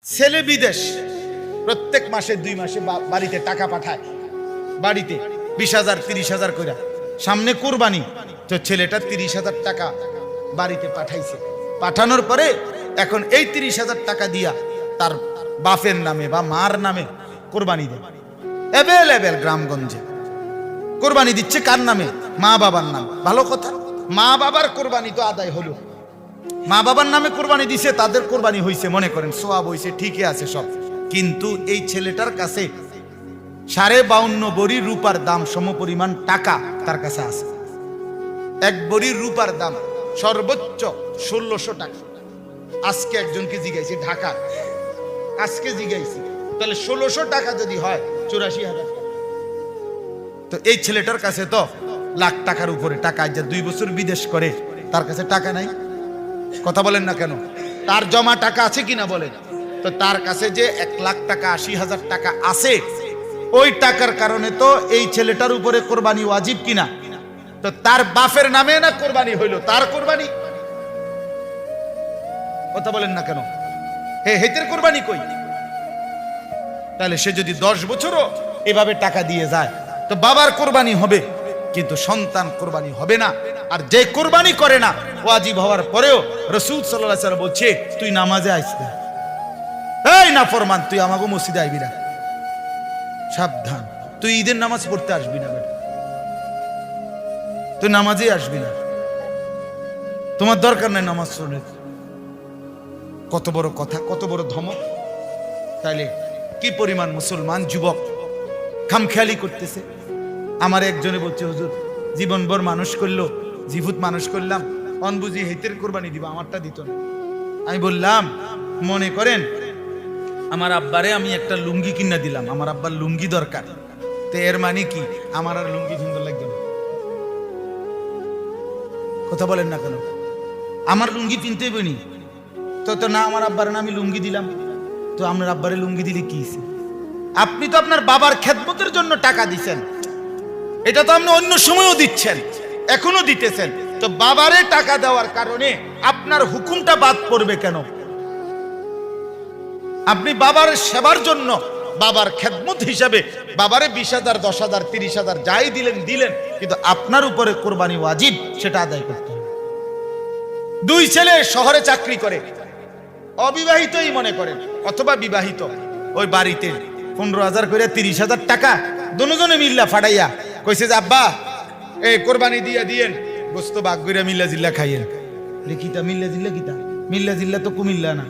ছেলে বিদেশ, প্রত্যেক মাসে 2 মাসে বাড়িতে টাকা পাঠায়, বাড়িতে 20,000 30,000 করে। সামনে কুরবানি, তো ছেলেটা 30,000 টাকা বাড়িতে পাঠাইছে। পাঠানোর পরে এখন এই 30,000 টাকা দিয়া তার বাপের নামে বা মার নামে কোরবানি দেয়। অ্যাভেলেবেল গ্রামগঞ্জে কোরবানি দিচ্ছে কার নামে? মা বাবার নাম। ভালো কথা, মা বাবার কোরবানি তো আদায় হলো। মা বাবার নামে কোরবানি দিছে, তাদের কোরবানি হইছে, মনে করেন সোয়াব হইছে, ঠিকই আছে সব। কিন্তু এই ছেলেটার কাছে 52.5 বড়ি রূপার দাম সমপরিমাণ টাকা তার কাছে আছে। 1 বড়ি রূপার দাম সর্বোচ্চ 1600 টাকা। আজকে একজনকে জিগাইছি ঢাকা, আজকে জিগাইছি, তাহলে 1600 টাকা যদি হয় 84,000 টাকা। তো এই ছেলেটার কাছে তো লাখ টাকার উপরে টাকা, যা 2 বছর বিদেশ করে, তার কাছে টাকা নাই। কথা বলেন না কেন? তার জমা টাকা আছে কিনা বলেন? তো তার কাছে যে 1,80,000 টাকা আছে, ওই টাকার কারণে তো এই ছেলেটার উপরে কোরবানি ওয়াজিব কিনা? তো তার বাপের নামে না কোরবানি হইলো, তার কোরবানি। কথা বলেন না কেন? হেতের কোরবানি কই? তাহলে সে যদি 10 বছরও এভাবে টাকা দিয়ে যায়, তো বাবার কোরবানি হবে, কিন্তু সন্তান কোরবানি হবে না। আর যে কোরবানি করে না ওয়াজিব হওয়ার পরেও, রাসূল সাল্লাল্লাহু আলাইহি ওয়াসাল্লাম বলছে, তুই নামাজে আইস না, এই নাফরমান, তুই আমাকে মসজিদে আইবি না, সাবধান, তুই ঈদের নামাজ পড়তে আসবি না, বেটা, তুই নামাজে আসবি না, তোমার দরকার নাই নামাজ পড়ে। কত বড় কথা, কত বড় ধমক! তাইলে কি পরিমাণ মুসলমান যুবক খামখেয়ালি করতেছে। আমার একজনে বলছে, হুজুর জীবনভর মানুষ করলো, জীবুত মানুষ করলাম, অনবুঝি হেতের কোরবানি দিব, আমারটা দিত না। আমি বললাম, মনে করেন আমার আব্বারে আমি একটা লুঙ্গি কিনা দিলাম, আমার আব্বার লুঙ্গি দরকার, তো এর মানে কি আমার আর লুঙ্গি সুন্দর লাগবে না? কথা বলেন না কেন? আমার লুঙ্গি কিনতে বনি, তো না আমার আব্বারে না আমি লুঙ্গি দিলাম, তো আপনার আব্বারে লুঙ্গি দিলে কি? আপনি তো আপনার বাবার খেদমতের জন্য টাকা দিচ্ছেন, এটা তো আপনি অন্য সময়ও দিচ্ছেন, এখনো দিতেছেন, তো বাবারে টাকা দেওয়ার কারণে আপনার হুকুমটা বাদ পড়বে কেন? আপনি বাবার সেবার জন্য, বাবার খেদমত হিসাবে বাবারে 20,000 10,000 30,000 যাই দিলেন, কিন্তু আপনার উপরে কোরবানি ওয়াজিব, সেটা আদায় করতে হবে। 2 ছেলে শহরে চাকরি করে, অবিবাহিতই মনে করেন অথবা বিবাহিত, ওই বাড়িতে 15,000 করে 30,000 টাকা দুজনে মিল্লা ফাটাইয়া কইছে যে, আব্বা এই কোরবানি দিয়া দিয়েন, গোস্ত ভাগ করে মিল্লা জিল্লা খাইয়েন। লিখিতা মিল্লা জিল্লা, কিতা মিল্লা জিল্লা তো কুমিল্লা না,